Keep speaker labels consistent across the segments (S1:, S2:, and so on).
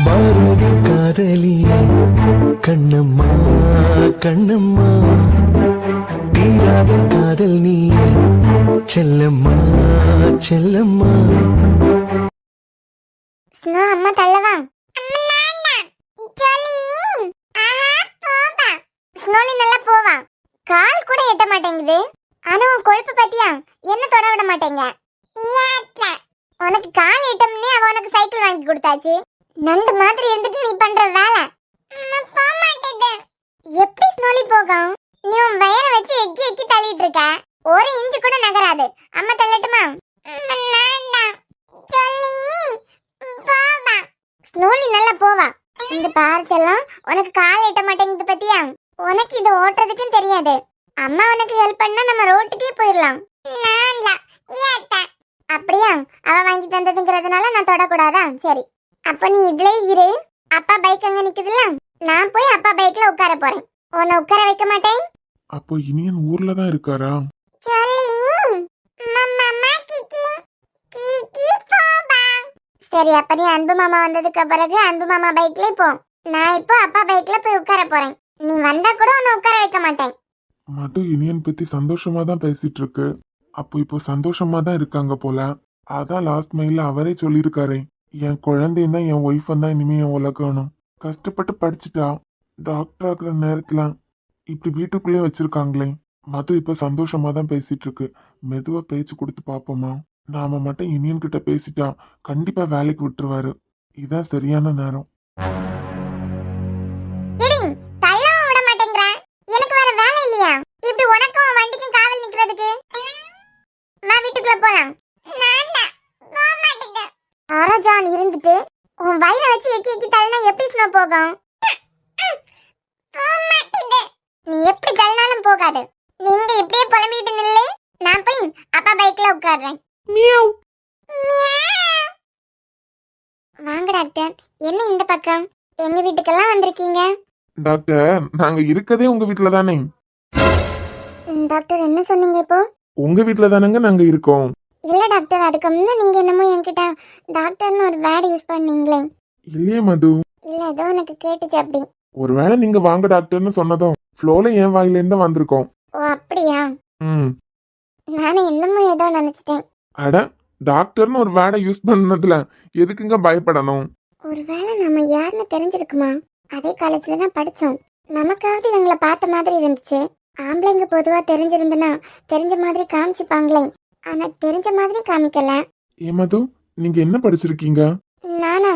S1: பாரதி காதலியே கண்ணம்மா கண்ணம்மா, தீராத காதல் நீ செல்லம்மா செல்லம்மா.
S2: அம்மா தள்ளவா? ஸ்னோலி நல்லா போவா, கால் கூட எட்ட மாட்டேங்குது. ஆனா உன் கொழுப்பு பத்தியா என்ன தொட விட மாட்டேங்க. உனக்கு கால் எட்டம்னே அவ உனக்கு சைக்கிள் வாங்கி கொடுத்தாச்சு. நண்டு மாதிரி இருந்துட்டு நீ பண்ற வேலை எப்படி ஸ்னோலி போகும்? நீ உன் வயரை வச்சு எக்கி எக்கி தள்ளிட்டு இருக்க, ஒரு இன்ச்சு கூட நகராது. அம்மா தள்ளட்டுமா? ஸ்னோலி நல்லா போவா. இந்த பாரிச்செல்லாம் உனக்கு கால் எட்ட மாட்டேங்குது பத்தியா? உனக்கு இது ஓட்டுறதுக்கும் தெரியாது. அம்மா உனக்கு ஹெல்ப் பண்ணா நம்ம ரோட்டுக்கே போயிடலாம். அப்படியா? அவ வாங்கி தந்ததுங்கிறதுனால நான் தொடக்கூடாதா? சரி, அப்ப நீ இதுல இரு. அப்பா பைக் அங்க நிக்குதுல, நான் போய் அப்பா பைக்ல உட்கார போறேன். உன்னை உட்கார வைக்க மாட்டேன்.
S3: அப்போ இனியன் ஊர்ல தான் இருக்காரா?
S2: சரி, அப்ப நீ அன்பு மாமா வந்ததுக்கு பிறகு அன்பு மாமா பைக்ல போ. நான் இப்போ அப்பா பைக்ல போய் உட்கார போறேன். நீ வந்தா கூட உன்னை உட்கார வைக்க மாட்டேன்.
S3: மது இனியன் பத்தி சந்தோஷமா தான் பேசிட்டு இருக்கு. அப்போ இப்போ சந்தோஷமா தான் இருக்காங்க போல. அதான் லாஸ்ட் மெயில அவரே சொல்லியிருக்காரு, என் குழந்தையும் தான் என் ஒய்ஃபும் தான் இனிமே என் உலகணும். கஷ்டப்பட்டு படிச்சுட்டா, டாக்டர் ஆகுற நேரத்துல இப்படி வீட்டுக்குள்ளே வச்சிருக்காங்களே. மது இப்ப சந்தோஷமா தான் பேசிட்டு இருக்கு. மெதுவா பேச்சு கொடுத்து பாப்போமா? நாம மட்டும் இனியன் கிட்ட பேசிட்டா கண்டிப்பா வேலைக்கு விட்டுருவாரு. இதான் சரியான நேரம்.
S2: எனக்கு வேற வேலை இல்லையா? இப்படி உனக்கும் வண்டிக்கும் காவல் நிக்கிறதுக்கு வா, வீட்டுக்குள்ள போலாம். அரஜான் இருந்துட்டு உன் வயிறை வச்சு எக்கி எக்கி தள்ளினா எப்படி ஸ்னோ போகும்? நீ எப்படி தள்ளினாலும் போகாது. நீங்க இப்படியே புலம்பிட்டு நில்லு, நான் போய் அப்பா பைக்ல உட்கார்றேன். வாங்க டாக்டர், என்ன இந்த பக்கம்? எங்க வீட்டுக்கெல்லாம் வந்திருக்கீங்க?
S3: டாக்டர், நாங்க இருக்கதே உங்க வீட்டுல தானே.
S2: டாக்டர் என்ன சொன்னீங்க இப்போ?
S3: உங்க வீட்டுல தானங்க நாங்க இருக்கோம்.
S2: இல்ல டாக்டர், அதுக்கு முன்ன நீங்க என்னமோ என்கிட்ட டாக்டர்னு ஒரு வேர்ட் யூஸ் பண்ணீங்களே.
S3: இல்லையே மது.
S2: இல்ல, ஏதோ எனக்கு கேட்டுச்சு அப்படி.
S3: ஒருவேளை நீங்க வாங்க டாக்டர்னு சொன்னதும் ஃப்ளோல என் வாயில இருந்து வந்திருக்கோம்.
S2: ஓ அப்படியா? நானும் என்னமோ ஏதோ நினைச்சிட்டேன்.
S3: அட, டாக்டர்னு ஒரு வேர்டை யூஸ் பண்ணதுல எதுக்குங்க பயப்படணும்?
S2: ஒருவேளை நம்ம யாருன்னு தெரிஞ்சிருக்குமா? அதே காலேஜ்ல தான் படிச்சோம். நமக்காவது இவங்களை பார்த்த மாதிரி இருந்துச்சு. ஆம்பளைங்க பொதுவா தெரிஞ்சிருந்தனா தெரிஞ்ச மாதிரி காமிச்சுப்பாங்களே, ஆனா தெரிஞ்ச மாதிரி காமிக்கல.
S3: ஏ மது, நீங்க என்ன படிச்சிருக்கீங்க?
S2: நானா?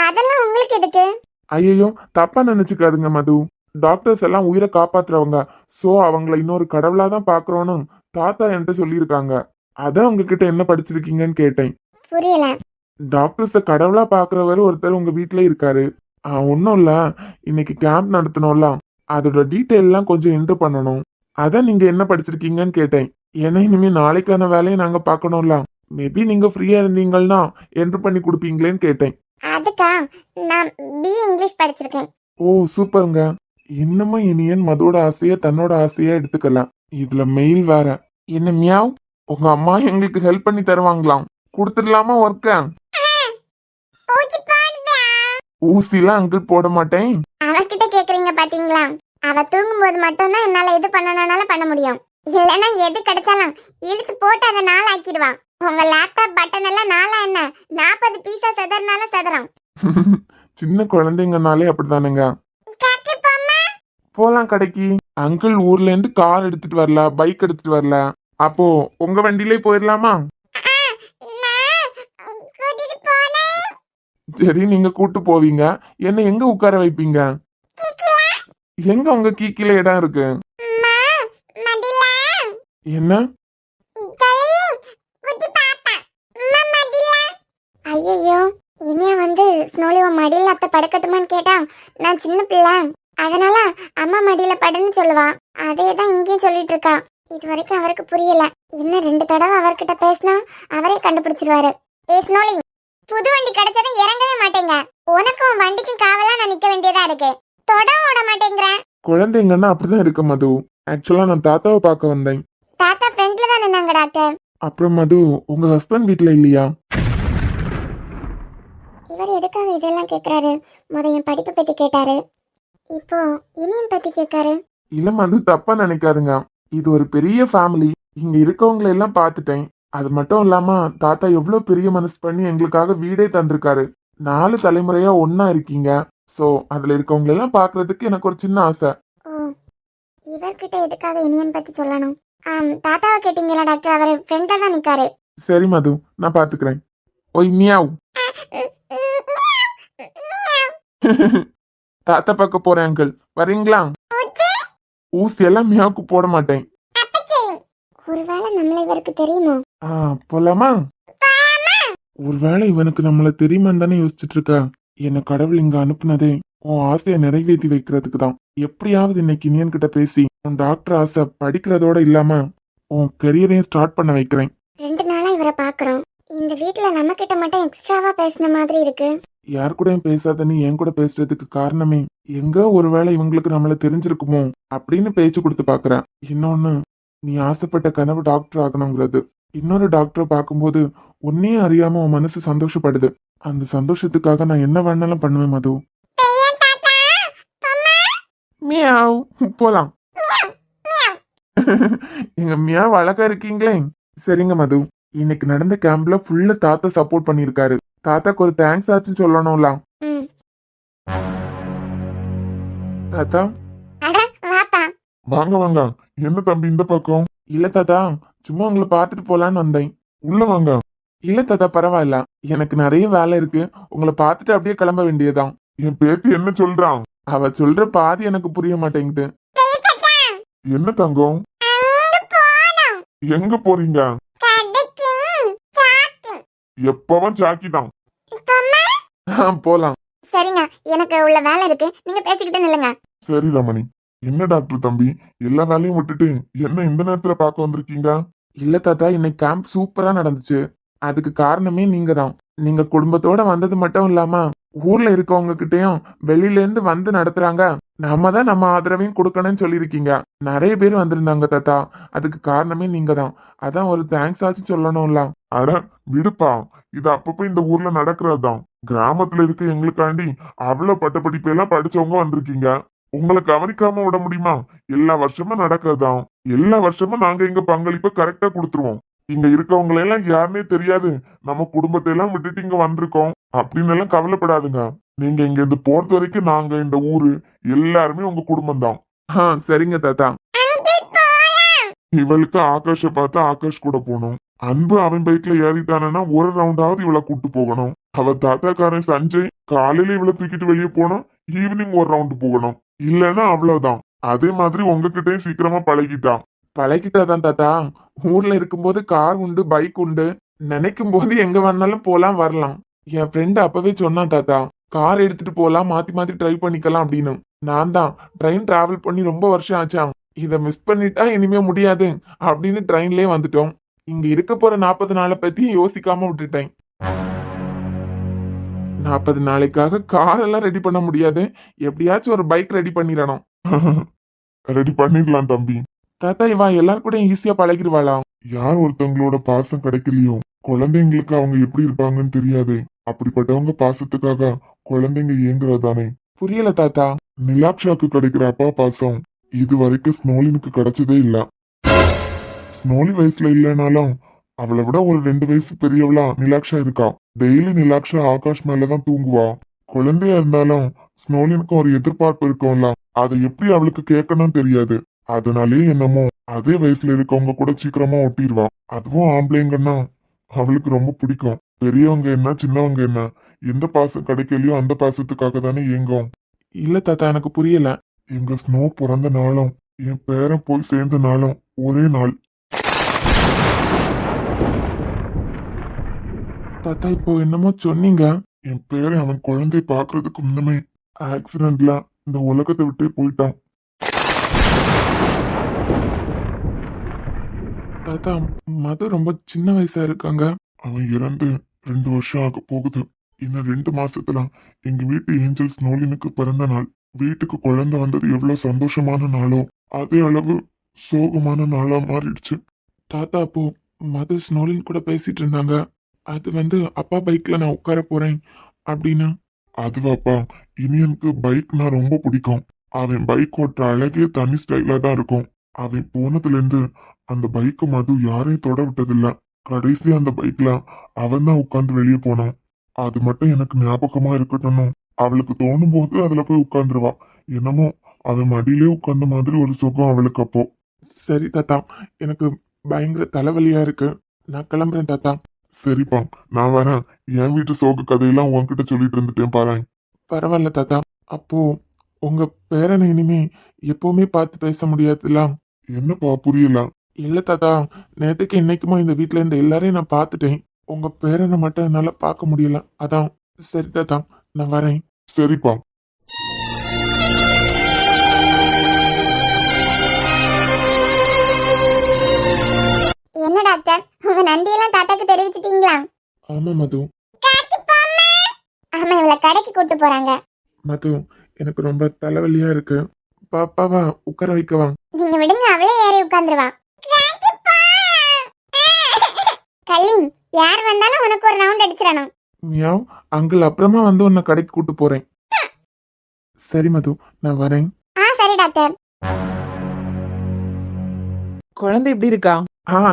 S2: அதெல்லாம் உங்களுக்கு எதுக்கு?
S3: ஐயோ, தப்பா நினைச்சுக்காதுங்க மது. டாக்டர்ஸ் எல்லாம் உயிரை காப்பாத்துறவங்க. சோ அவங்கள இன்னொரு கடவுளா தான் பாக்குறோன்னு தாத்தா என்கிட்ட சொல்லியிருக்காங்க. அதான் உங்ககிட்ட என்ன படிச்சிருக்கீங்கன்னு கேட்டேன்.
S2: புரியல.
S3: டாக்டர்ஸ கடவுளா பாக்குறவரு ஒருத்தர் உங்க வீட்ல இருக்காரு. ஒன்னும் இல்ல, இன்னைக்கு கேம்ப் நடத்தணும்ல, அதோட டீட்டெயில் எல்லாம் கொஞ்சம் என்ட்ரு பண்ணணும். அதான் நீங்க என்ன படிச்சிருக்கீங்கன்னு கேட்டேன். ஏன்னா இனிமே நாளைக்கான வேலையை நாங்க பாக்கணும்ல. மேபி நீங்க ஃப்ரீயா இருந்தீங்கன்னா என்ட்ரு பண்ணி கொடுப்பீங்களேன்னு கேட்டேன்.
S2: அதுக்கா? நான் பிஏ இங்கிலீஷ் படிச்சிருக்கேன்.
S3: ஓ சூப்பருங்க. இன்னமும் இனியன் மதோட ஆசைய தன்னோட ஆசையா எடுத்துக்கலாம். இதுல மெயில் வேற. என்ன மியாவ், உங்க அம்மா எங்களுக்கு ஹெல்ப் பண்ணி தருவாங்களாம். கொடுத்துடலாமா ஒர்க்க? ஊசிலாம் அங்கிள் போட மாட்டேன்.
S2: அவகிட்ட கேக்குறீங்க பாத்தீங்களா? அவ தூங்கும் போது மட்டும் தான் என்னால எது பண்ணனால பண்ண முடியும். இல்லைன்னா எது கிடைச்சாலும் இழுத்து போட்டு அதை நாள் ஆக்கிடுவான். உங்க லேப்டாப் பட்டன் எல்லாம் நாளா என்ன 40 பீஸா செதறனால செதறான்.
S3: சின்ன குழந்தைங்கனாலே அப்படிதானுங்க. போலாம் கடைக்கு. அங்கிள் ஊர்ல இருந்து கார் எடுத்துட்டு வரல, பைக் எடுத்துட்டு வரல. அப்போ உங்க வண்டியிலே போயிடலாமா? சரி, நீங்க கூட்டு போவீங்க. என்ன எங்க உட்கார வைப்பீங்க? எங்க உங்க கீக்கில இடம் இருக்கு? என்ன?
S2: ஐயோ, இனியா வந்து ஸ்னோலிவ மடியில அத்தை படுக்கட்டுமான்னு கேட்டா நான் சின்ன பிள்ளை, அதனால அம்மா மடியில படுன்னு சொல்லுவா. அதே தான் இங்கேயும் சொல்லிட்டு இருக்கா. இது வரைக்கும் அவருக்கு புரியல. இன்னும் 2 தடவை அவர்கிட்ட பேசினா அவரே கண்டுபிடிச்சிருவாரு. ஏ ஸ்னோலி, புது வண்டி கிடைச்சதும் இறங்கவே மாட்டேங்க. உனக்கும் வண்டிக்கும் காவலா நான் நிக்க வேண்டியதா இருக்கு. தொட ஓட மாட்டேங்கிற.
S3: குழந்தைங்கன்னா அப்படிதான் இருக்க மது. ஆக்சுவலா நான் தாத்தாவை பார்க்க வந்தேன்.
S2: தாத்தா ஃப்ரண்ட்ல தான் நின்னாங்க டாக்டர்.
S3: அப்புறம் மது, உங்க ஹஸ்பண்ட் வீட்ல இல்லையா?
S2: இவர் எதுக்காக இதெல்லாம் கேக்குறாரு? என் படிப்பை பத்தி கேட்டாரு, இப்போ இனியன் பத்தி கேட்காரு.
S3: இல்ல மது, தப்பா நினைக்காதுங்க. இது ஒரு பெரிய ஃபேமிலி. இங்க இருக்கவங்களை எல்லாம் பார்த்துட்டேன். அது மட்டும் இல்லாம தாத்தா எவ்வளவு பெரிய மனசு பண்ணி எங்களுக்காக வீடே தந்திருக்காரு. 4 தலைமுறையா ஒன்னா இருக்கீங்க. சோ அதுல இருக்கவங்களை எல்லாம் பாக்குறதுக்கு எனக்கு ஒரு சின்ன ஆசை.
S2: ஓ, இவர்கிட்ட எதுக்காக இனியன் பத்தி சொல்லணும்? தாத்தாவை கேட்டீங்களா டாக்டர்? அவர் ஃப்ரெண்டா தான் நிக்காரு.
S3: சரி மது, நான் பாத்துக்கிறேன். ஓய் மியாவ். தாத்தா பார்க்க போறேன் அங்கிள், வரீங்களா? ஊசி எல்லாம் மியாவுக்கு போட மாட்டேன்.
S2: ஒருவேளை நம்மள இவருக்கு தெரியுமோ?
S3: போலாமா? ஒருவேளை இவனுக்கு நம்மள தெரியுமான்னு தானே யோசிச்சுட்டு இருக்க. என்ன கடவுள் இங்க அனுப்புனதே உன் ஆசையை நிறைவேற்றி வைக்கிறதுக்கு தான். எப்படியாவது இன்னைக்கு இனியன் கிட்ட பேசி உன் டாக்டர் ஆசை படிக்கிறதோட இல்லாம உன் கெரியரையும் ஸ்டார்ட் பண்ண வைக்கிறேன்.
S2: 2 நாளா இவரை பாக்குறோம். இந்த வீட்ல நம்ம கிட்ட மட்டும் எக்ஸ்ட்ராவா பேசின மாதிரி இருக்கு.
S3: யார் கூடயும் பேசாதன்னு என் கூட பேசுறதுக்கு காரணமே எங்க ஒருவேளை இவங்களுக்கு நம்மள தெரிஞ்சிருக்குமோ அப்படின்னு பேச்சு கொடுத்து பாக்குறேன். இன்னொன்னு, நீ ஆசைப்பட்ட கனவு டாக்டர் ஆகணுங்கிறது. இன்னொரு டாக்டரை பார்க்கும்போது உன்னையே அறியாம உன் மனசு சந்தோஷப்படுது. அந்த சந்தோஷத்துக்காக நான் என்ன வேணாலும் பண்ணுவேன் மது. மியாவ். போலாம். எங்க மியாவ் அழகா இருக்கீங்களே. சரிங்க மது, இன்னைக்கு நடந்த கேம்ப்ல ஃபுல்லா தாத்தா சப்போர்ட் பண்ணிருக்காரு. தாத்தாக்கு ஒரு தேங்க்ஸ் ஆச்சுன்னு சொல்லணும்ல. தாத்தா
S2: அட வாப்பா.
S3: வாங்க வாங்க. என்ன தம்பி இந்த பக்கம்? இல்ல தாத்தா, சும்மா உங்களை பார்த்துட்டு போலான்னு வந்தேன். உள்ள வாங்க. இல்ல தாத்தா, பரவாயில்ல, எனக்கு நிறைய வேலை இருக்கு. உங்களை பார்த்துட்டு அப்படியே கிளம்ப வேண்டியதான். என் பேத்தி என்ன சொல்றான்? அவ சொல்ற பாதி எனக்கு புரிய மாட்டேங்குது. என்ன தங்கம்? எங்க போறீங்க? எப்பவும் சாக்கி தான். போலாம்.
S2: சரிங்க, எனக்கு உள்ள வேலை இருக்கு, நீங்க பேசிக்கிட்டு நில்லுங்க.
S3: சரி ரமணி. என்ன டாக்டர் தம்பி, எல்லா வேலையும் விட்டுட்டு என்ன இந்த நேரத்துல பார்க்க வந்திருக்கீங்க? இல்ல தாத்தா, இன்னைக்கு கேம்ப் சூப்பரா நடந்துச்சு. அதுக்கு காரணமே நீங்க தான். நீங்க குடும்பத்தோட வந்தது மட்டும் இல்லாம ஊர்ல இருக்கவங்க கிட்டயும் வெளியில இருந்து வந்து நடத்துறாங்க. நம்ம தான் நம்ம ஆதரவையும் கொடுக்கணும்னு சொல்லியிருக்கீங்க. நிறைய பேர் வந்திருந்தாங்க தாத்தா. அதுக்கு காரணமே நீங்க தான். அதான் ஒரு தேங்க்ஸ் ஆச்சு சொல்லணும்ல. அட விடுப்பா, இது அப்பப்ப இந்த ஊர்ல நடக்கிறதுதான். கிராமத்துல இருக்க எங்களுக்காண்டி அவ்வளவு பட்ட படிப்பெல்லாம் படிச்சவங்க வந்திருக்கீங்க. உங்களை கவனிக்காம விட முடியுமா? எல்லா வருஷமும் நடக்கிறதுதான். எல்லா வருஷமும் நாங்க எங்க பங்களிப்பை கரெக்டா கொடுத்துருவோம். இங்க இருக்கவங்களை எல்லாம் யாருன்னே தெரியாது, நம்ம குடும்பத்தை எல்லாம் விட்டுட்டு இங்க வந்திருக்கோம் அப்படின்னு எல்லாம் கவலைப்படாதுங்க. நீங்க இங்க இருந்து போறது வரைக்கும் நாங்க இந்த ஊரு எல்லாருமே உங்க குடும்பம் தான். சரிங்க தாத்தா. இவளுக்கு ஆகாஷ பார்த்து ஆகாஷ் கூட போகணும். அன்பு அவன் பைக்ல ஏறிட்டானா ஒரு ரவுண்டாவது இவளை கூட்டு போகணும். அவ தாத்தாக்காரன் சஞ்சய் காலையில இவளை தூக்கிட்டு வெளியே போனோம், ஈவினிங் ஒரு ரவுண்டு போகணும். இல்லன்னா அவ்வளவுதான். அதே மாதிரி உங்ககிட்டயும் சீக்கிரமா பழகிட்டான். பழகிட்டாதான் தாத்தா. ஊர்ல இருக்கும்போது கார் உண்டு, பைக் உண்டு. நினைக்கும் போது எங்க வேணாலும் போலாம் வரலாம். என் ஃப்ரெண்டு அப்பவே சொன்னான் தாத்தா, கார் எடுத்துட்டு போலாம், மாத்தி மாத்தி டிரைவ் பண்ணிக்கலாம் அப்படின்னு. நான் தான் ட்ரெயின் டிராவல் பண்ணி ரொம்ப வருஷம் ஆச்சான். இதை மிஸ் பண்ணிட்டா இனிமே முடியாது அப்படின்னு ட்ரெயின்லயே வந்துட்டோம். இங்க இருக்க போற 40 நாளை பத்தி யோசிக்காம விட்டுட்டேன். 40 நாளைக்காக கார் எல்லாம் ரெடி பண்ண முடியாது. எப்படியாச்சும் ஒரு பைக் ரெடி பண்ணிடணும். ரெடி பண்ணிடலாம் தம்பி. தாத்தா, இவா எல்லாரும் கூட ஈஸியா பழகிடுவாளா? யார் ஒருத்தவங்களோட பாசம் கிடைக்கலையோ குழந்தைங்களுக்கு அவங்க எப்படி இருப்பாங்கன்னு தெரியாது. அப்படிப்பட்டவங்க பாசத்துக்காக குழந்தைங்க ஏங்குறதானே. புரியல தாத்தா. நிலாக்ஷாக்கு கிடைக்கிற அப்பா பாசம் இது வரைக்கும் ஸ்னோலினுக்கு கிடைச்சதே இல்ல. ஸ்னோலி வயசுல இல்லைனாலும் அவளை விட ஒரு 2 வயசு பெரியவளா நிலாக்ஷா இருக்கா. டெய்லி நிலாக்ஷா ஆகாஷ் மேலதான் தூங்குவா. குழந்தையா இருந்தாலும் ஸ்னோலினுக்கு ஒரு எதிர்பார்ப்பு இருக்கும்ல, அதை எப்படி அவளுக்கு கேட்கணும் தெரியாது. அதனாலே என்னமோ அதே வயசுல இருக்கவங்க கூட சீக்கிரமா ஒட்டிடுவா. அதுவும் ஆம்பளைங்கன்னா அவளுக்கு ரொம்ப பிடிக்கும். பெரியவங்க என்ன சின்னவங்க என்ன, எந்த பாசம் கிடைக்கலையோ அந்த பாசத்துக்காக தானே ஏங்கும். இல்ல தாத்தா, எனக்கு புரியல. எங்க ஸ்னோ பிறந்த நாளும் என் பேரன் போய் சேர்ந்த நாளும் ஒரே நாள். தாத்தா, இப்போ என்னமோ சொன்னீங்க. என் பேரன் அவன் குழந்தை பாக்குறதுக்கு முன்னமே ஆக்சிடென்ட்ல இந்த உலகத்தை விட்டே போயிட்டான். தாத்தா, மது ரொம்ப சின்ன வயசா இருக்காங்க. அவன் இறந்து 2 வருஷம் ஆக போகுது. இன்னும் 2 மாசத்துல எங்க வீட்டு ஏஞ்சல் ஸ்னோலினுக்கு பிறந்த நாள். வீட்டுக்கு குழந்தை வந்தது எவ்வளவு சந்தோஷமான நாளோ அதே அளவு சோகமான நாளா மாறிடுச்சு. தாத்தா, அப்போ மது ஸ்னோலின் கூட பேசிட்டு இருந்தாங்க. அது அப்பா பைக்ல நான் உட்கார போறேன், அப்படின்னு. அதுவாப்பா, இனியனுக்கு பைக்னா ரொம்ப பிடிக்கும். அவன் பைக் ஓட்டுற அழகே தனி ஸ்டைலா தான் இருக்கும். அவன் போனதுல இருந்து அந்த பைக்கை மது யாரையும் தொட விட்டதில்ல. கடைசி அந்த பைக்ல அவன் தான் உட்கார்ந்து வெளியே போனான். அது மட்டும் எனக்கு ஞாபகமா இருக்கட்டும்னு அவளுக்கு தோணும் போது அதுல போய் உட்கார்ந்துருவா. என்னமோ அவன் மடியிலே உட்கார்ந்த மாதிரி ஒரு சுகம் அவளுக்கு அப்போ. சரி தாத்தா, எனக்கு பயங்கர தலைவலியா இருக்கு. நான் கிளம்புறேன் தாத்தா. சரிப்பா, நான் வரேன். என் வீட்டு சோக கதையெல்லாம் உன்கிட்ட சொல்லிட்டு இருந்துட்டேன் பாரு. பரவாயில்ல தாத்தா. அப்போ உங்க பேரனை இனிமே எப்பவுமே பார்த்து பேச முடியாதுல்ல? என்னப்பா புரியல? இல்ல தாத்தா, நேத்துக்கு இன்னைக்குமா இந்த வீட்ல இருந்த எல்லாரையும் நான் பார்த்துட்டேன். உங்க பேரனை மட்டும் என்னால பார்க்க முடியல. அதான். சரி தாத்தா, நான் வரேன். சரிப்பா.
S2: என்ன டாக்டர், உங்க நன்றியெல்லாம் தாத்தாக்கு தெரிவிச்சிட்டீங்களா?
S3: ஆமா மது.
S2: ஆமா, இவளை கடைக்கு கூட்டு போறாங்க.
S3: மது, எனக்கு ரொம்ப தலைவலியா இருக்கு. பாப்பாவா உட்கார வைக்கவா?
S2: நீங்க விடுங்க, அவளே ஏறி உட்கார்ந்துருவா. கல்லிங், யார் வந்தாலும் உனக்கு ஒரு ரவுண்ட் அடிச்சிடணும்.
S3: மியாவ். அங்கிள் அப்புறமா வந்து உன்னை கடைக்கு கூட்டு போறேன். சரி மது, நான் வரேன்.
S2: சரி டாக்டர்.
S4: குழந்தை எப்படி இருக்கா?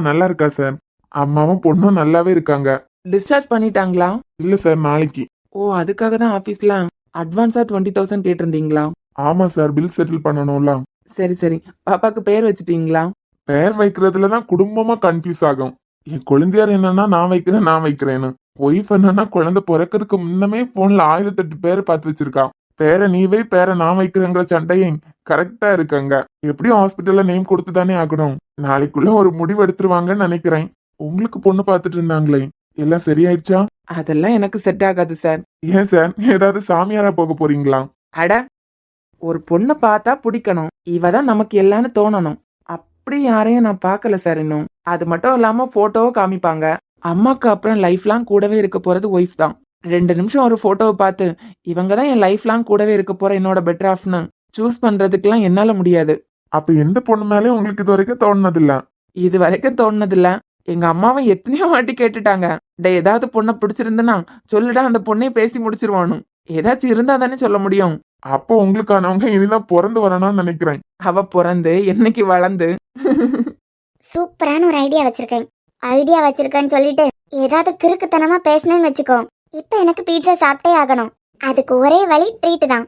S3: நல்லா இருக்கா சார். அம்மாவும் பொண்ணும் நல்லாவே இருக்காங்க.
S4: டிஸ்சார்ஜ் பண்ணிட்டாங்களா?
S3: இல்ல சார், நாளைக்கு.
S4: ஓ, அதுக்காக தான் ஆபீஸ்ல அட்வான்ஸா 20,000 கேட்டிருந்தீங்களா?
S3: ஆமா சார், பில் செட்டில் பண்ணணும்ல.
S4: சரி சரி, பாப்பாக்கு பேர் வச்சிட்டீங்களா?
S3: பேர் வைக்கிறதுல தான் குடும்பமா கன்ஃபியூஸ் ஆகும். என் குழந்தையார் என்னன்னா நான் வைக்கிறேன்னு. ஒய்ஃப் என்னன்னா குழந்தை பிறக்கிறதுக்கு முன்னமே போன்ல 1008 பேரை பார்த்து வச்சிருக்கான். பேரை நீ வை, பேரை நான் வைக்கிறேங்கிற சண்டையே கரெக்டா இருக்காங்க. எப்படியும் ஹாஸ்பிட்டல்ல நேம் கொடுத்து தானே ஆகணும். நாளைக்குள்ள ஒரு முடிவு எடுத்துருவாங்கன்னு நினைக்கிறேன். உங்களுக்கு பொண்ணு பார்த்துட்டு இருந்தாங்களே, எல்லாம் சரியாயிடுச்சா?
S4: அதெல்லாம் எனக்கு செட் ஆகாது சார்.
S3: ஏன் சார், ஏதாவது சாமியாரா போக போறீங்களா?
S4: அட, ஒரு பொண்ணை பார்த்தா பிடிக்கணும், இவ தான் நமக்கு எல்லான்னு தோணணும். அப்படி யாரையும் நான் பார்க்கல சார் இன்னும். அது மட்டும் இல்லாம போட்டோவை காமிப்பாங்க. அம்மாக்கு அப்புறம் லைஃப் லாங் கூடவே இருக்க போறது ஒய்ஃப் தான். 2 நிமிஷம் ஒரு போட்டோவை பார்த்து இவங்க தான் என் லைஃப் லாங் கூடவே இருக்க போற என்னோட பெட்டர் ஆஃப்னு சூஸ் பண்றதுக்கெல்லாம் என்னால முடியாது.
S3: அப்ப எந்த பொண்ணு மேலே உங்களுக்கு இது வரைக்கும் தோணுனதில்ல?
S4: இது வரைக்கும் தோணுனதில்ல. எங்க அம்மாவை எத்தனையோ வாட்டி கேட்டுட்டாங்க, ஏதாவது பொண்ணை பிடிச்சிருந்துன்னா சொல்லுடா, அந்த பொண்ணே பேசி முடிச்சிருவானு. ஏதாச்சும் இருந்தா தானே சொல்ல முடியும்.
S3: அப்போ உங்களுக்கானவங்க இனிதான் பிறந்து வரணும்னு நினைக்கிறேன்.
S4: அவ பிறந்து என்னைக்கு வளர்ந்து.
S2: சூப்பரான ஒரு ஐடியா வச்சிருக்கேன்னு சொல்லிட்டு ஏதாவது கிறுக்குத்தனமா பேசினேன்னு வச்சுக்கோ, இப்ப எனக்கு பீட்சா சாப்பிட்டே ஆகணும். அதுக்கு ஒரே வழி ட்ரீட் தான்.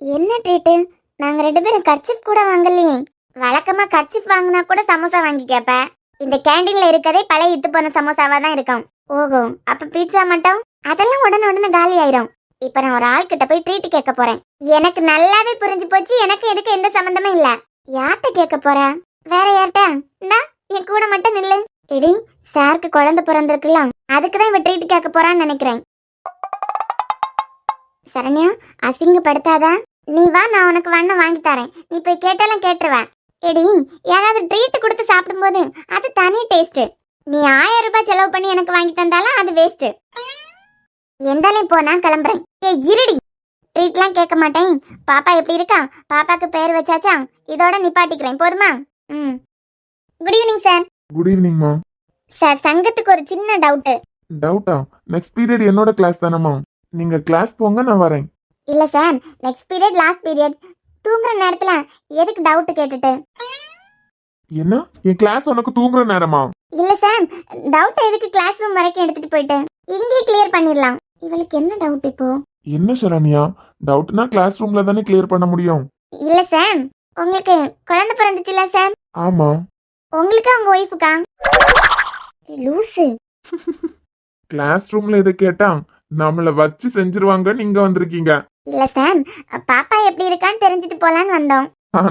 S2: என்ன ட்ரீட்டு? நாங்க 2 பேரும் கர்ச்சிப் கூட வாங்கலையே. வழக்கமா கர்ச்சிப் வாங்கினா கூட சமோசா வாங்கி கேப்ப. இந்த கேண்டீன்ல இருக்கதே பழைய இத்து போன சமோசாவா தான் இருக்கும். ஓஹோ, அப்ப பீட்சா மட்டும்? அதெல்லாம் உடனே காலி ஆயிரும். இப்ப நான் ஒரு ஆள் கிட்ட போய் ட்ரீட் கேட்க போறேன். எனக்கு நல்லாவே புரிஞ்சு போச்சு, எனக்கு எதுக்கு எந்த சம்பந்தமும் இல்ல. யார்கிட்ட கேட்க போற? வேற யார்கிட்ட? இந்தா என் கூட மட்டும் நில்லு. எடி, சாருக்கு குழந்தை பிறந்திருக்கலாம், அதுக்குதான் இவ ட்ரீட் கேட்க போறான்னு நினைக்கிறேன். சரண்யா, அசிங்கப்படுத்தாதா. நீ வா, நான் உனக்கு வண்ணம் வாங்கி தரேன். நீ போய் கேட்டாலும் கேட்டுருவேன். எடி, யாராவது ட்ரீட் கொடுத்து சாப்பிடும்போது அது தனி டேஸ்ட். நீ 1000 ரூபாய் செலவு பண்ணி எனக்கு வாங்கி தந்தாலும் அது வேஸ்ட். எந்தாலையும் போ, நான் கிளம்புறேன். இருடி, ட்ரீட்லாம் கேட்க மாட்டேன். பாப்பா எப்படி இருக்கா? பாப்பாக்கு பேர் வச்சாச்சா? இதோட நிப்பாட்டிக்கிறேன், போதுமா? Good evening sir.
S3: Good evening மா.
S2: சார், சங்கத்துக்கு ஒரு சின்ன டவுட்.
S3: டவுட்டா? நெக்ஸ்ட் பீரியட் என்னோட கிளாஸ் தானம்மா. நீங்க கிளாஸ் போங்க, நான் வரேன்.
S2: இல்ல sir, next period last period. தூங்குற நேரத்துல எதுக்கு டவுட் கேட்டுட்டு?
S3: என்ன, என் கிளாஸ் உனக்கு தூங்குற நேரமா?
S2: இல்ல சார், டவுட் எதுக்கு கிளாஸ் ரூம் வரைக்கும் எடுத்துட்டு போயிட்டு இங்கேயே கிளியர் பண்ணிடலாம். இவளுக்கு என்ன டவுட் இப்போ?
S3: என்ன சரண்யா, டவுட்னா கிளாஸ் ரூம்ல தானே கிளியர் பண்ண முடியும்.
S2: இல்ல சார், உங்களுக்கு குழந்தை பிறந்துச்சுல சார்?
S3: ஆமா.
S2: உங்களுக்கு உங்க ஒய்ஃபுக்கா? லூசு.
S3: கிளாஸ் ரூம்ல இதை கேட்டா நம்மள வச்சு செஞ்சிருவாங்கன்னு இங்க வந்திருக்கீங்க.
S2: இல்ல சார், பாப்பா எப்படி இருக்கான்னு தெரிஞ்சுட்டு போலான்னு வந்தோம்.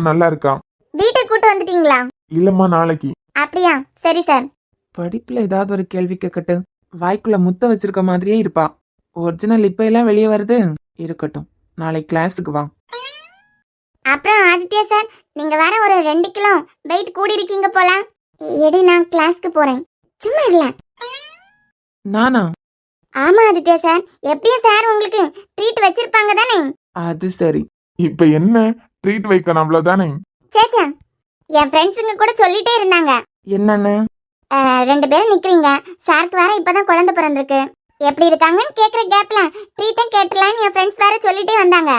S3: நல்லா இருக்கா.
S2: வீட்டுக்கு கூட்டு வந்துட்டீங்களா?
S3: இல்லம்மா, நாளைக்கு.
S2: அப்படியா, சரி சார்.
S4: படிப்புல ஏதாவது ஒரு கேள்வி கேட்கட்டு, வாய்க்குள்ள முத்த வச்சிருக்க மாதிரியே இருப்பா. ஒரிஜினல் இப்ப எல்லாம் வெளியே வருது. இருக்கட்டும், நாளைக்கு கிளாஸுக்கு வா.
S2: அப்புறம் ஆதித்யா சார், நீங்க வேற ஒரு 2 கிலோ வெயிட் கூடி இருக்கீங்க போல. எடி, நான் கிளாஸ்க்கு போறேன். சும்மா இல்ல.
S4: நானா?
S2: ஆமா ஆதித்யா சார், எப்படியும் சார் உங்களுக்கு ட்ரீட் வச்சிருப்பாங்க தானே?
S4: அது சரி.
S3: இப்ப என்ன ட்ரீட் வைக்கணும், அவ்வளவுதானே?
S2: சேச்சா, என் ஃப்ரெண்ட்ஸுங்க கூட சொல்லிட்டே இருந்தாங்க.
S4: என்னன்னு?
S2: 2 பேரும் நிக்கிறீங்க, சாருக்கு வேற இப்பதான் குழந்தை பிறந்திருக்கு. எப்படி இருக்காங்கன்னு கேக்குற கேப்ல ட்ரீட்டும் கேட்டலான்னு என் ஃப்ரெண்ட்ஸ் வேற சொல்லிட்டே வந்தாங்க.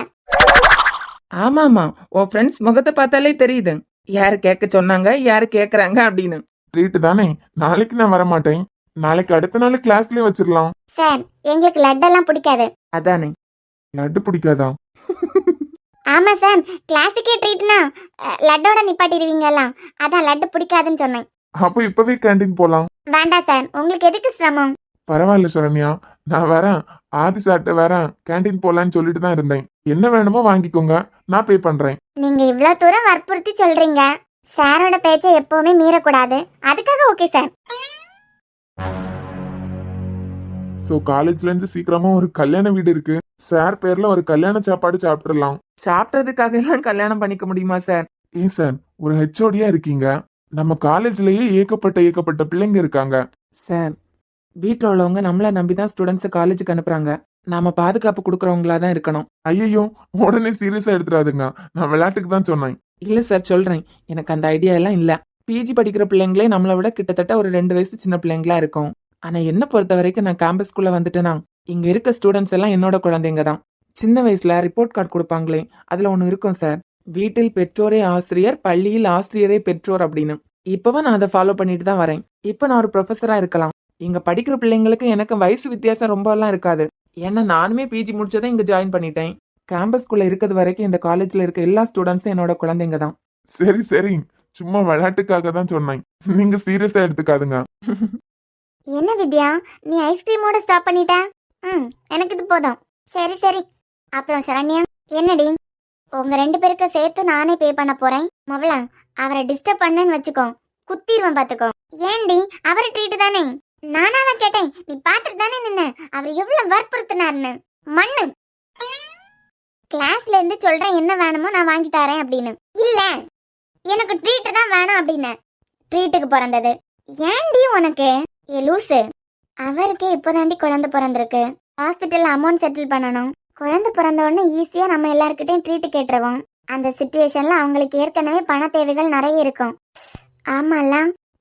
S4: ஆமாமா, உன் ஃப்ரெண்ட்ஸ் முகத்தை பார்த்தாலே தெரியுது யாரு கேட்க சொன்னாங்க யாரு கேக்குறாங்க அப்படின்னு.
S3: ட்ரீட் தானே, நாளைக்கு நான் வர மாட்டேன். நாளைக்கு அடுத்த நாள் கிளாஸ்லயே வச்சிடலாம்.
S2: சார் எங்களுக்கு லட்டெல்லாம் பிடிக்காது.
S4: அதானே.
S3: லட்டு பிடிக்காதா?
S2: ஆமா சார், கிளாஸுக்கே ட்ரீட்னா லட்டோட நிப்பாட்டிடுவீங்கலாம், அதான் லட்டு பிடிக்காதுன்னு சொன்னேன்.
S3: அப்போ இப்பவே கேண்டீன் போலாம்.
S2: வேண்டாம் சார், உங்களுக்கு எதுக்கு சிரமம்?
S3: பரவாயில்ல சரண்யா, நான் வரேன். ஆதி சார்ட்ட வரேன், கேண்டீன் போலான்னு சொல்லிட்டு தான் இருந்தேன். என்ன வேணுமோ வாங்கிக்கோங்க, நான் பே பண்றேன்.
S2: நீங்க இவ்ளோ தூரம் வற்புறுத்தி சொல்றீங்க, சாரோட பேச்சை எப்பவுமே மீறக்கூடாது, அதுக்காக ஓகே சார்.
S3: சோ காலேஜ்ல இருந்து சீக்கிரமா ஒரு கல்யாண வீடு இருக்கு. சார் பேர்ல ஒரு கல்யாண சாப்பாடு சாப்பிட்டுறலாம்.
S4: சாப்பிட்றதுக்காக எல்லாம் கல்யாணம் பண்ணிக்க முடியுமா சார்?
S3: ஏன் சார், ஒரு ஹெச்ஓடியா இருக்கீங்க, நம்ம காலேஜ்லயே ஏகப்பட்ட பிள்ளைங்க இருக்காங்க.
S4: சார், வீட்டில் உள்ளவங்க நம்மளை நம்பி தான் ஸ்டூடெண்ட்ஸை காலேஜுக்கு அனுப்புறாங்க. நாம பாதுகாப்பு கொடுக்குறவங்களா தான் இருக்கணும்.
S3: ஐயோ, உடனே சீரியஸா எடுத்துறாதுங்க, நான் விளையாட்டுக்கு தான் சொன்னேன்.
S4: இல்ல சார், சொல்றேன், எனக்கு அந்த ஐடியா எல்லாம் இல்ல. பிஜி படிக்கிற பிள்ளைங்களே நம்மளை விட கிட்டத்தட்ட ஒரு 2 வயசு சின்ன பிள்ளைங்களா இருக்கும். ஆனா என்ன பொறுத்த வரைக்கும் நான் கேம்பஸ்குள்ள வந்துட்டேன்னா இங்க இருக்க ஸ்டூடெண்ட்ஸ் எல்லாம் என்னோட குழந்தைங்க தான். சின்ன வயசுல ரிப்போர்ட் கார்டு கொடுப்பாங்களே, அதுல ஒண்ணு இருக்கும் சார், வீட்டில் பெற்றோரே ஆசிரியர், பள்ளியில் ஆசிரியரே பெற்றோர் அப்படின்னு. இப்பவும் நான் அதை ஃபாலோ பண்ணிட்டு தான் வரேன். இப்ப நான் ஒரு ப்ரொஃபஸரா இருக்கலாம். இங்க படிக்கிற பிள்ளைங்களுக்கு எனக்கு வயசு வித்தியாசம் ரொம்ப எல்லாம் இருக்காது. ஏன்னா நானுமே பிஜி முடிச்சதான் இங்க ஜாயின் பண்ணிட்டேன். கேம்பஸ்குள்ள இருக்கிறது வரைக்கும் இந்த காலேஜ்ல இருக்க எல்லா ஸ்டூடெண்ட்ஸும் என்னோட குழந்தைங்க தான்.
S3: சரி சரி, சும்மா விளையாட்டுக்காக தான் சொன்னேன், நீங்க சீரியஸா எடுத்துக்காதுங்க.
S2: என்ன வித்யா, நீ ஐஸ்கிரீமோட ஸ்டாப் பண்ணிட்ட? எனக்கு இது போதும். சரி சரி. அப்புறம் சரண்யா, என்னடி, உங்க 2 பேருக்கு சேர்த்து நானே பே பண்ண போறேன். முதல்ல அவரை டிஸ்டர்ப் பண்ணேன்னு வச்சுக்கோ, குத்திடுவேன் பாத்துக்கோ. ஏண்டி, அவரை ட்ரீட் தானே, நானாவா கேட்டேன், நீ பாத்துட்டு தானே நின்ன அவர் எவ்வளவு வற்புறுத்தினாருன்னு. மண்ணு, கிளாஸ்ல இருந்து சொல்றேன் என்ன வேணுமோ நான் வாங்கி தரேன் அப்படின்னு. இல்ல, எனக்கு ட்ரீட் தான் வேணும் அப்படின்னு. ட்ரீட்டுக்கு பிறந்தது ஏண்டி உனக்கு? ஏ லூசு, அவருக்கே இப்போதாண்டி குழந்தை பிறந்திருக்கு, ஹாஸ்பிட்டல்ல அமௌண்ட் செட்டில் பண்ணணும். குழந்தை பிறந்த உடனே ஈஸியா நம்ம எல்லாருக்கிட்டையும் ட்ரீட் கேட்டுருவோம். அந்த சிச்சுவேஷன்ல அவங்களுக்கு ஏற்கனவே பண தேவைகள் நிறைய இருக்கும். ஆமால,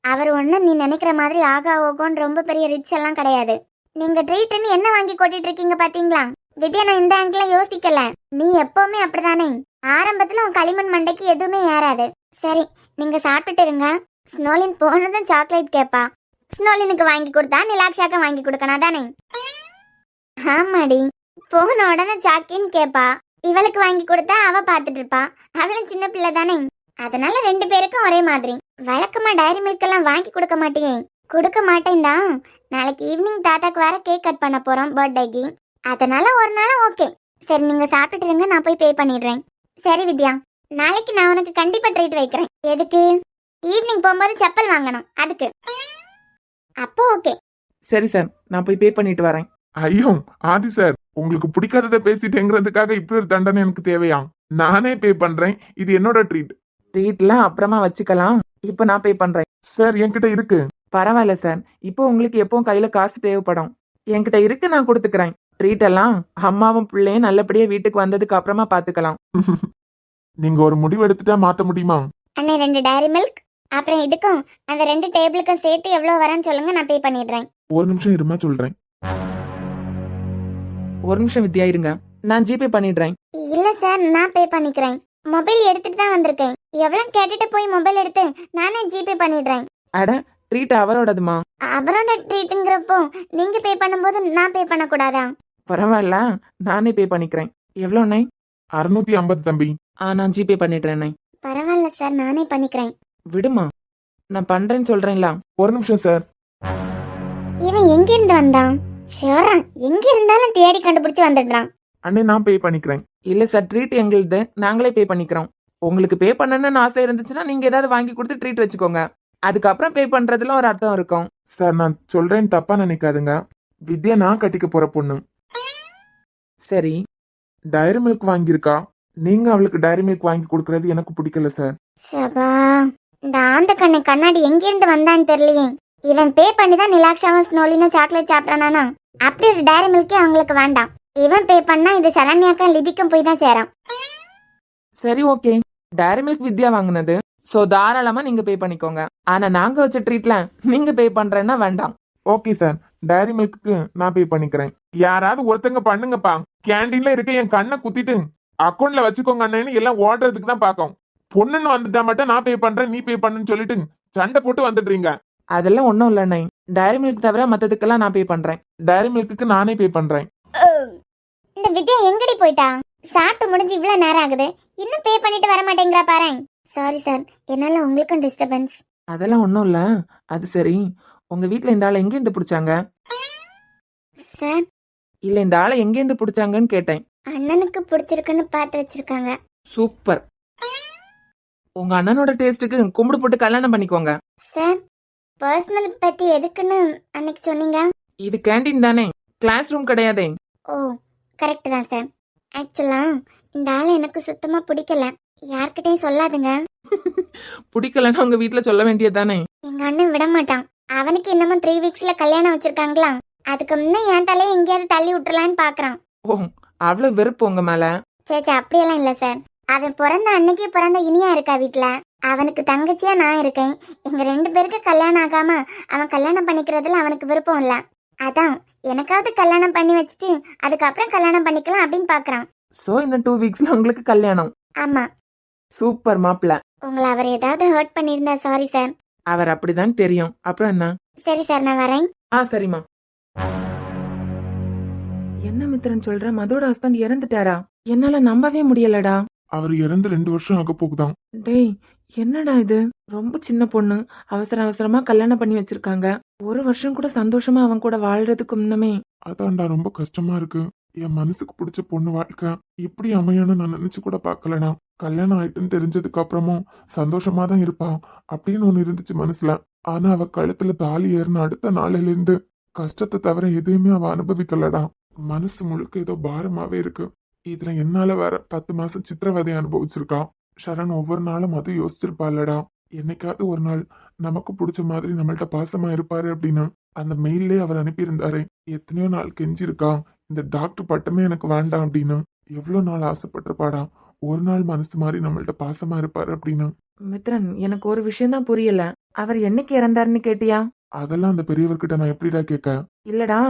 S2: அவர் ஒன்னும் நீ நினைக்கிற மாதிரி ஆகா ஓகோன்னு ரொம்ப பெரிய ரிச் எல்லாம் கிடையாது. நீங்க ட்ரீட்னு என்ன வாங்கி கொட்டிட்டு இருக்கீங்க பாத்தீங்களா? வித்யா, நான் இந்த ஆங்கில யோசிக்கல, நீ எப்பவுமே அப்படிதானே. ஆரம்பத்துல உன் களிமண் மண்டைக்கு எதுவுமே ஏறாது. சரி, நீங்க சாப்பிட்டுட்டு இருங்க. ஸ்னோலின் போனதும் சாக்லேட் கேப்பா, ஸ்னோலினுக்கு வாங்கி கொடுத்தா நிலாக்ஷாக்க வாங்கி கொடுக்கணும் தானே? ஆமாடி, போன உடனே சாக்கின்னு கேப்பா, இவளுக்கு வாங்கி கொடுத்தா அவ பாத்துட்டு இருப்பா, அவளும் சின்ன பிள்ளை தானே, அதனால 2 பேருக்கும் ஒரே மாதிரி. வழக்கமா டைரி மில்க் எல்லாம் வாங்கி கொடுக்க மாட்டேன். கொடுக்க மாட்டேன் தான். நாளைக்கு ஈவினிங் தாத்தாக்கு வேற கேக் கட் பண்ண போறோம் பர்த்டேக்கு, அதனால ஒரு நாள் ஓகே. சரி, நீங்க சாப்பிட்டுட்டு இருங்க, நான் போய் பே பண்ணிடுறேன். சரி வித்யா, நாளைக்கு நான் உனக்கு கண்டிப்பா ட்ரீட் வைக்கிறேன். எதுக்கு? ஈவினிங் போகும்போது செப்பல் வாங்கணும், அதுக்கு. அப்போ ஓகே.
S4: சரி சார், நான் போய் பே பண்ணிட்டு வரேன்.
S3: ஐயோ ஆதி சார், உங்களுக்கு பிடிக்காததை பேசிட்டேங்கிறதுக்காக இப்படி ஒரு தண்டனை எனக்கு தேவையா? நானே பே பண்றேன், இது என்னோட ட்ரீட்.
S4: ட்ரீட்லாம் அப்புறமா வச்சுக்கலாம், இப்போ நான் பே பண்றேன்.
S3: சார் என்கிட்ட இருக்கு.
S4: பரவாயில்ல சார், இப்போ உங்களுக்கு எப்பவும் கையில காசு தேவைப்படும், என்கிட்ட இருக்கு, நான் கொடுத்துக்கிறேன். ட்ரீட் எல்லாம் அம்மாவும் பிள்ளையும் நல்லபடியா வீட்டுக்கு வந்ததுக்கு அப்புறமா பாத்துக்கலாம்.
S3: நீங்க ஒரு முடிவு எடுத்துட்டா மாத்த முடியுமா?
S2: அண்ணே, 2 டைரி மில்க், அப்புறம் இதுக்கும் அந்த 2 டேபிளுக்கும் சேர்த்து எவ்வளவு வரேன்னு சொல்லுங்க, நான் பே பண்ணிடுறேன்.
S3: ஒரு நிமிஷம் இருமா, சொல்றேன்.
S4: ஒரு நிமிஷம் வித்யா இருங்க, நான் ஜிபே பண்ணிடுறேன்.
S2: இல்ல சார், நான் பே பண்ணிக்கிறேன். மொபைல் எடுத்துட்டு தான் வந்திருக்கேன். எவ்வளவு கேட்டுட்டு போய் மொபைல் எடுத்து நானே ஜிபே பண்ணிடுறேன்.
S4: அட, ட்ரீட் அவரோடதுமா?
S2: அவரோட ட்ரீட்டுங்கிறப்போ நீங்க பே பண்ணும்போது நான் பே பண்ணக்கூடாதா?
S4: பரவாயில்ல, நானே பே பண்ணிக்கிறேன். எவ்வளோண்ணே?
S3: 650 தம்பி.
S4: நான் ஜிபே பண்ணிடுறேண்ணே.
S2: பரவாயில்ல சார், நானே பண்ணிக்கிறேன்.
S4: விடுமா, நான் பண்றேன்னு சொல்றேன்ல.
S3: ஒரு நிமிஷம் சார்.
S2: இவன் எங்க இருந்து வந்தான்? ஷோரா, எங்க இருந்தாலும் தேடி கண்டுபிடிச்சு வந்துடுறான்.
S3: அண்ணே, நான் பே பண்ணிக்கிறேன்.
S4: இல்ல சார், ட்ரீட் எங்களுது, நாங்களே பே பண்ணிக்கிறோம். உங்களுக்கு பே பண்ணணும்னு ஆசை இருந்துச்சுன்னா நீங்க ஏதாவது வாங்கி கொடுத்து ட்ரீட் வச்சுக்கோங்க, அதுக்கப்புறம் பே பண்றதுல ஒரு அர்த்தம் இருக்கும்.
S3: சார், நான் சொல்றேன்னு தப்பா நினைக்காதுங்க, வித்யா நான் கட்டிக்க போற பொண்ணு.
S4: சரி,
S3: டைரி மில்க் வாங்கியிருக்கா, நீங்க அவளுக்கு டைரி மில்க் வாங்கி கொடுக்கறது எனக்கு பிடிக்கல சார்.
S2: ஷபா, இந்த ஆந்த கண்ணு கண்ணாடி எங்க இருந்து வந்தான்னு தெரியலையே. இவன் பே பண்ணி தான் நிலாக்ஷாவும் ஸ்னோலினும் சாக்லேட் சாப்பிட்றானா? அப்படி ஒரு டைரி மில்கே அவங்களுக்கு வேண்டாம். இவன் பே பண்ணா இது சரண்யாக்கும் லிபிக்கும் போய் தான் சேரும்.
S4: சரி, ஓகே. டைரி மில்க் வித்யா வாங்கினது, சோ தாராளமா நீங்க பே பண்ணிக்கோங்க. ஆனா நாங்க வச்ச ட்ரீட்ல நீங்க பே பண்றேன்னா வேண்டாம்.
S3: ஓகே சார், டைரி மில்க்கு நான் பே பண்ணிக்கிறேன். யாராவது ஒருத்தங்க பண்ணுங்கப்பா. கேண்டீன்ல இருக்க என் கண்ணை குத்திட்டு அக்கௌண்ட்ல வச்சுக்கோங்க அண்ணன்னு எல்லாம் ஓடுறதுக்கு தான் பாக்கும். பொண்ணுன்னு வந்துட்டா மட்டும் நான் பே பண்றேன், நீ பே பண்ணுன்னு சொல்லிட்டு சண்டை போட்டு வந்துடுறீங்க.
S4: அதெல்லாம் ஒன்றும் இல்லை அண்ணே. டைரி மில்க் தவிர மற்றதுக்கெல்லாம் நான் பே பண்றேன்.
S3: டைரி மில்க்கு நானே பே பண்றேன்.
S2: இந்த வித்யா எங்கடி போயிட்டா? சாப்பிட்டு முடிஞ்சு இவ்வளவு நேரம் ஆகுது, இன்னும் பே பண்ணிட்டு வர மாட்டேங்கிறா பாரு. சாரி சார், என்னால உங்களுக்கும் டிஸ்டர்பன்ஸ்.
S4: அதெல்லாம் ஒன்றும் இல்லை. அது சரி, உங்க வீட்டில் இந்த ஆளை எங்கேருந்து பிடிச்சாங்க?
S2: சார்,
S4: இல்லை, இந்த ஆளை எங்கேருந்து பிடிச்சாங்கன்னு கேட்டேன்.
S2: அண்ணனுக்கு பிடிச்சிருக்குன்னு பார்த்து வச்சிருக்காங்க.
S4: சூப்பர். உங்க அண்ணனோட டேஸ்ட்டுக்கு கும்பிடு போட்டு கல்யாணம் பண்ணிக்கோங்க.
S2: சார், பர்சனல் பத்தி எதுக்குன்னு அன்னைக்கு சொன்னீங்க?
S4: இது கேண்டீன் தானே, கிளாஸ் ரூம் கிடையாதே.
S2: ஓ, கரெக்ட் தான் சார். ஆக்சுவலா இந்த ஆளை எனக்கு சுத்தமா பிடிக்கல. யார்கிட்டயும் சொல்லாதுங்க.
S4: பிடிக்கலன்னா உங்க வீட்டில் சொல்ல வேண்டியது தானே.
S2: எங்க அண்ணன் விட மாட்டான். அவனுக்கு இன்னமும் 3 வீக்ஸ்ல கல்யாணம் வச்சிருக்காங்களா, அதுக்கு முன்ன என் தலையை எங்கேயாவது தள்ளி விட்டுறலான்னு பாக்குறான்.
S4: ஓ, அவ்வளோ வெறுப்பு உங்க மேல?
S2: சேச்சா, அப்படியெல்லாம் இல்ல சார். அவன் பிறந்த அன்னைக்கு பிறந்த இனியா இருக்கா வீட்டுல. அவனுக்கு தங்கச்சியா நான் இருக்கேன். எங்க 2 பேருக்கு கல்யாணம் ஆகாம அவன் கல்யாணம் பண்ணிக்கிறதுல அவனுக்கு விருப்பம் இல்ல. அதான் எனக்காவது கல்யாணம் பண்ணி வச்சுட்டு அதுக்கப்புறம் கல்யாணம் பண்ணிக்கலாம் அப்படின்னு பாக்குறான்.
S4: சோ இன்னும் 2 வீக்ஸ்ல உங்களுக்கு கல்யாணம்?
S2: ஆமா.
S4: சூப்பர் மாப்பிள்ள.
S2: உங்களை அவர் ஏதாவது ஹர்ட் பண்ணியிருந்தா சாரி சார்.
S4: அவர் அப்படிதான் தெரியும். அப்புறம் என்ன?
S2: சரி சார், நான் வரேன்.
S4: சரிம்மா. என்ன மித்திரன் சொல்ற? மதோட ஹஸ்பண்ட் இறந்துட்டாரா? என்னால நம்பவே முடியலடா.
S3: அவர் இறந்து 2 வருஷம் ஆக போகுதாம்.
S4: டேய், என்னடா இது? ரொம்ப சின்ன பொண்ணு, அவசர அவசரமா கல்யாணம் பண்ணி வச்சிருக்காங்க. 1 வருஷம் கூட சந்தோஷமா அவன் கூட வாழ்றதுக்கு முன்னமே.
S3: அதான்டா ரொம்ப கஷ்டமா இருக்கு. என் மனசுக்கு பிடிச்ச பொண்ணு வாழ்க்கை இப்படி அமையன்னு நான் நினைச்சு கூட பாக்கலடா. கல்யாணம் ஆயிட்டுன்னு தெரிஞ்சதுக்கு அப்புறமும் சந்தோஷமா தான் இருப்பா அப்படின்னு ஒண்ணு இருந்துச்சு மனசுல. ஆனா அவ கழுத்துல தாலி ஏறின அடுத்த நாளில இருந்து கஷ்டத்தை தவிர எதையுமே அவ அனுபவிக்கலடா. மனசு முழுக்க ஏதோ பாரமாவே இருக்கு. இதுல என்னால வேற 10 மாசம் சித்திரவதை அனுபவிச்சிருக்கா. சரண் ஒவ்வொரு நாளும் அது யோசிச்சிருப்பாள்லடா, என்னைக்காவது ஒரு நாள் நமக்கு பிடிச்ச மாதிரி நம்மள்ட்ட பாசமா இருப்பாரு அப்படின்னு. அந்த மெயிலே அவர் அனுப்பியிருந்தாரு. எத்தனையோ நாள் கெஞ்சிருக்கா, இந்த டாக்டர் பட்டமே எனக்கு வேண்டாம் அப்படின்னு. எவ்வளவு நாள் ஆசைப்பட்டிருப்பாடா, ஒரு நாள் மனசு மாதிரி நம்மள்ட்ட பாசமா இருப்பாரு அப்படின்னு.
S4: மித்ரன், எனக்கு ஒரு விஷயம் தான் புரியல. அவர் என்னைக்கு இறந்தாருன்னு கேட்டியா?
S3: அதெல்லாம் அந்த பெரியவர்கிட்ட நான் எப்படிடா கேட்க?
S4: இல்லடா,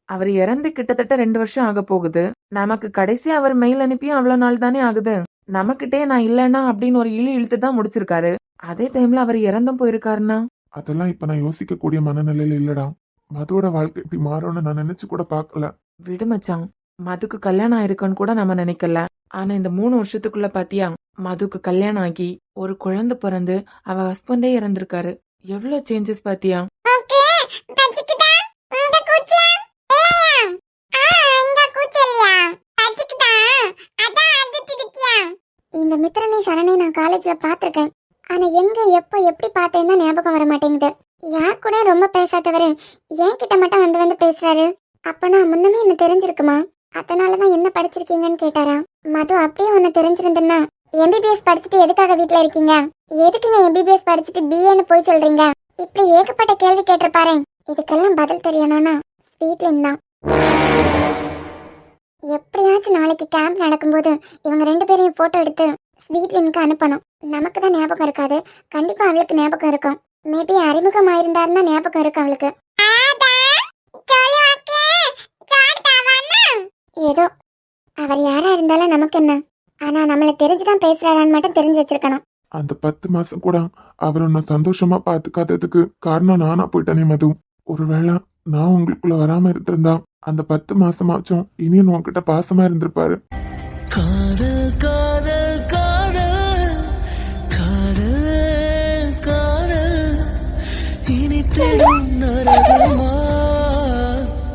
S4: அவர் இறந்து கிட்டத்தட்ட 2 வருஷம் ஆக போகுது. நமக்கு கடைசி அவர் மெயில் அனுப்பியும் அவ்வளவு நாள் தானே ஆகுது. நமக்கிட்டே நான் இல்லைன்னா அப்படின்னு ஒரு இழுத்து தான் முடிச்சிருக்காரு. அதே டைம்ல அவர் இறந்தும் போயிருக்காருன்னா
S3: அதெல்லாம் இப்ப நான் யோசிக்க கூடிய மனநிலையில இல்லடா. மதுவோட வாழ்க்கை இப்படி மாறும்னு நான் நினைச்சு கூட பாக்கல.
S4: விடு மச்சான், மதுக்கு கல்யாணம் ஆயிருக்குன்னு கூட நம்ம நினைக்கல. ஆனா இந்த 3 வருஷத்துக்குள்ள பாத்தியா, மதுக்கு கல்யாணம் ஆகி ஒரு குழந்தை பிறந்து அவ ஹஸ்பண்டே இறந்திருக்காரு. எவ்வளவு சேஞ்சஸ் பாத்தியா?
S2: இந்த மித்திரனை சரணை நான் காலேஜ்ல பாத்திருக்கேன். ஆனா எங்க எப்ப எப்படி பார்த்தேன்னு ஞாபகம் வர மாட்டேங்குது. யார் கூட ரொம்ப பேசாதவரு என்கிட்ட மட்டும் வந்து பேசுறாரு. அப்பனா முன்னமே என்ன தெரிஞ்சிருக்குமா? அதனாலதான் என்ன படிச்சிருக்கீங்கன்னு கேட்டாரா. மது அப்படியே ஒன்னு தெரிஞ்சிருந்தா, எம்பிபிஎஸ் படிச்சுட்டு எதுக்காக வீட்டுல இருக்கீங்க, எதுக்குங்க எம்பிபிஎஸ் படிச்சுட்டு பிஏன்னு போய் சொல்றீங்க, இப்படி ஏகப்பட்ட கேள்வி கேட்டிருப்பாரு. இதுக்கெல்லாம் பதில் தெரியணும்னா ஸ்வீட்லின் தான். எப்படியாச்சும் நாளைக்கு கேம்ப் நடக்கும்போது இவங்க 2 பேரையும் போட்டோ எடுத்து ஸ்வீட்லினுக்கு அனுப்பணும். நமக்கு தான் ஞாபகம் இருக்காது, கண்டிப்பா அவளுக்கு ஞாபகம் இருக்கும். மேபி அறிமுகம் ஆயிருந்தாருன்னா ஞாபகம் இருக்கு அவளுக்கு. ஏதோ அவர் யாரா இருந்தாலும் நமக்கு என்ன, ஆனா நம்மள தெரிஞ்சுதான் பேசுறாரான்னு மட்டும் தெரிஞ்சு வச்சிருக்கணும்.
S3: அந்த 10 மாசம் கூட அவர் உன்னை சந்தோஷமா பாத்துக்காததுக்கு காரணம் நானா போயிட்டேனே மது. ஒருவேளை நான் உங்களுக்குள்ள வராம இருந்திருந்தா அந்த 10 மாசமாச்சும் இனியும் உன்கிட்ட பாசமா இருந்திருப்பாரு.
S1: காதல் காதல் காதல் காதல் காதல் இனித்திடும் நரகமா,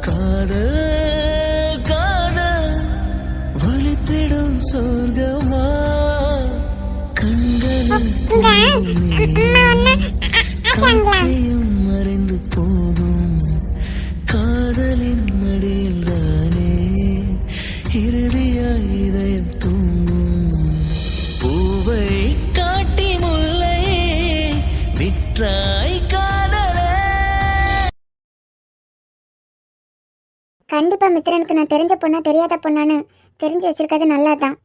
S1: காதல் காதல் வலித்திடும் சொர்க்கமா, கண்களில் காட்சியும் மறைந்து போகும், காதலின் மடியில் தானே இறுதியாய் இதயம் தூங்கும், பூவை காட்டி முல்லை விற்றாய் காதலே.
S2: கண்டிப்பா மித்திரனுக்கு நான் தெரிஞ்ச பொண்ணா தெரியாத பொண்ணான்னு தெரிஞ்சு வச்சிருக்கிறது நல்லதுதான்.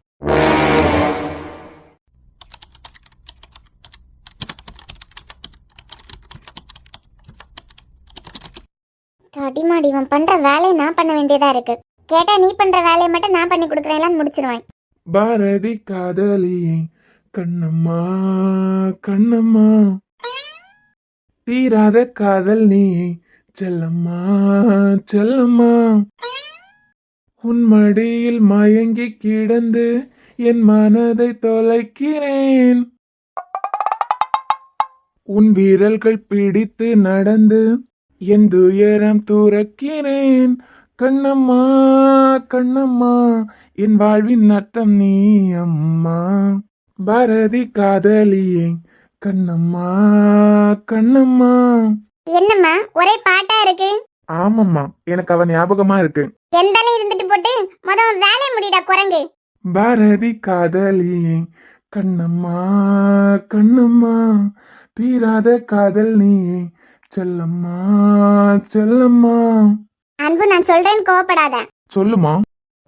S2: தடிமாடி இவன் பண்ற வேலையை நான் பண்ண வேண்டியதா இருக்கு. கேட்டா நீ பண்ற வேலையை மட்டும் நான் பண்ணி கொடுக்குறேன் முடிச்சிருவேன்.
S3: பாரதி காதலியே கண்ணம்மா கண்ணம்மா, தீராத காதல் நீ செல்லம்மா செல்லம்மா, உன் மடியில் மயங்கி கிடந்து என் மனதை தொலைக்கிறேன், உன் வீரல்கள் பிடித்து நடந்து என் துயரம் துறக்கிறேன், கண்ணம்மா கண்ணம்மா என் வாழ்வின் அர்த்தம் நீ அம்மா, பாரதி காதலியே கண்ணம்மா கண்ணம்மா.
S2: என்னம்மா ஒரே பாட்டா இருக்கு?
S3: ஆமாம்மா, எனக்கு அவன் ஞாபகமா இருக்கு.
S2: எந்தாலும் இருந்துட்டு போட்டு முதல்ல வேலையை முடிடா குரங்கு.
S3: பாரதி காதலியே கண்ணம்மா கண்ணம்மா, தீராத காதல் நீயே செல்லம்மா செல்லம்மா.
S2: அன்பு நான் சொல்றேன்னு கோவப்படாத.
S3: சொல்லுமா.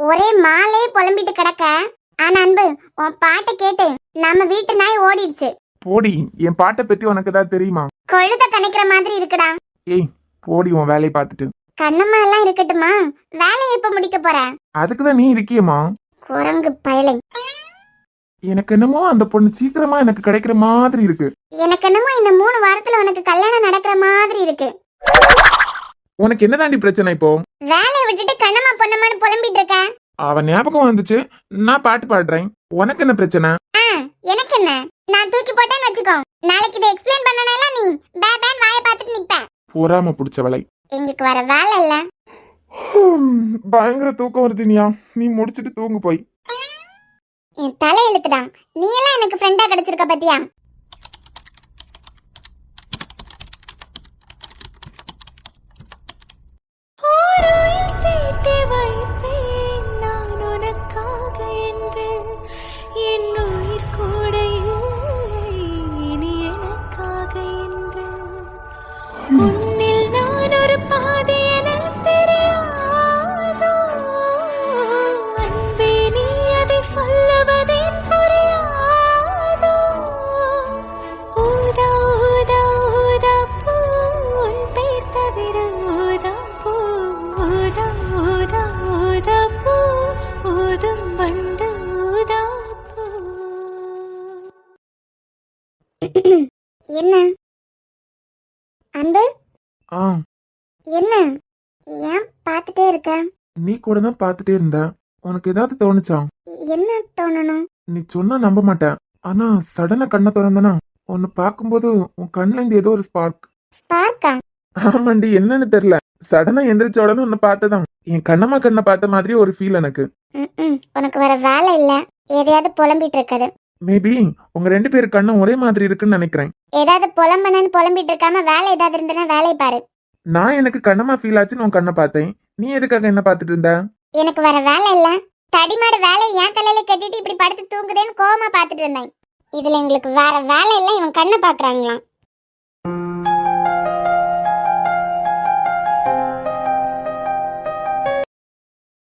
S2: ஒரே மாலே புலம்பிட்டு கிடக்க. ஆனா அன்பு உன் பாட்டை கேட்டு நம்ம வீட்டு நாய் ஓடிடுச்சு.
S3: போடி, என் பாட்டை பத்தி உனக்கு ஏதாவது தெரியுமா?
S2: கொழுத கணக்கிற மாதிரி இருக்குடா.
S3: ஏய் போடி, உன் வேலையை பார்த்துட்டு.
S2: கண்ணம்மா எல்லாம் இருக்கட்டுமா, வேலையை எப்ப முடிக்க போற?
S3: அதுக்குதான் நீ இருக்கியம்மா.
S2: குரங்கு பயலை.
S3: எனக்கு என்னமோ அந்த பொண்ணு சீக்கிரமா எனக்கு கிடைக்கிற மாதிரி இருக்கு.
S2: எனக்கு என்னமோ இந்த 3 வாரத்துல உனக்கு கல்யாணம் நடக்கிற மாதிரி இருக்கு.
S3: உனக்கு என்னதாண்டி பிரச்சனை இப்போ?
S2: வேலையை விட்டுட்டு கண்ணம்மா பொண்ணம்மான்னு புலம்பிட்டு இருக்க.
S3: அவன் ஞாபகம் வந்துச்சு, நான் பாட்டு பாடுறேன். உனக்கு என்ன பிரச்சனை?
S2: எனக்கு என்ன, நான் தூக்கி போட்டேன்னு வச்சுக்கோ, நாளைக்கு இதை எக்ஸ்பிளைன் பண்ணனால நீ பேன் வாயை பார்த்துட்டு நிப்ப.
S3: பொறாம பிடிச்சவளை.
S2: எங்களுக்கு வர வேலை இல்ல.
S3: பயங்கர தூக்கம் வருதுனியா, நீ முடிச்சிட்டு தூங்கு போய்.
S2: என் தலை இழுத்துடான். நீ எல்லாம் எனக்கு ஃப்ரெண்டா கிடைச்சிருக்க பத்தியா?
S1: ஓருயிர் தீட்டி வைப்பேன் நான் உனக்காக என்று, என் உயிர் கூட இல்லை இனி எனக்காக என்று, உன்னில் நான் ஒரு பாதி என தெரியாதோ, அன்பே நீ அதை சொல்லுவதே புரியாதோ, ஊதா ஊதா ஊதா பூ உன் பெயர் தவிர ஊதா பூ, ஊதா ஊதா ஊதா பூ ஊதும் வண்டு ஊதா பூ.
S2: என்ன அன்பு,
S3: ஆ,
S2: என்ன ஏன் பார்த்துட்டே இருக்க?
S3: நீ கூட தான் பார்த்துட்டே இருந்த. உனக்கு ஏதாவது தோணுச்சா?
S2: என்ன தோணணும்?
S3: நீ சொன்னா நம்ப மாட்டேன், ஆனா சடனா கண்ணை திறந்தனா உன்னை பார்க்கும்போது உன் கண்ணுல இருந்து ஏதோ ஒரு ஸ்பார்க்.
S2: ஸ்பார்க்கா?
S3: ஆமாண்டி, என்னன்னு தெரியல, சடனா எந்திரிச்ச உடனே உன்னை பார்த்ததான் என் கண்ணம்மா கண்ணை பார்த்த மாதிரி ஒரு ஃபீல் எனக்கு.
S2: உனக்கு வர வேலை இல்ல, எதையாவது புலம்பிட்டு இருக்காது.
S3: மேபி உங்க 2 பேரு கண்ணும் ஒரே மாதிரி இருக்குன்னு நினைக்கிறேன்.
S2: ஏதாவது புலம்பிட்டு இருக்காம வேலை ஏதாவது இருந்தனா வேலையை பாரு.
S3: நான் எனக்கு கண்ணம்மா ஃபீல் ஆச்சுன்னு உன் கண்ணை பார்த்தேன், நீ எதுக்காக என்ன பார்த்துட்டு இருந்த?
S2: எனக்கு வர வேலை இல்ல, தடிமாடு வேலை என் தலையில கட்டிட்டு இப்படி படுத்து தூங்குதேன்னு கோவமா பார்த்துட்டு இருந்தேன். இதுல எங்களுக்கு வேற வேலை இல்ல, இவன் கண்ணை பாக்குறாங்களாம்.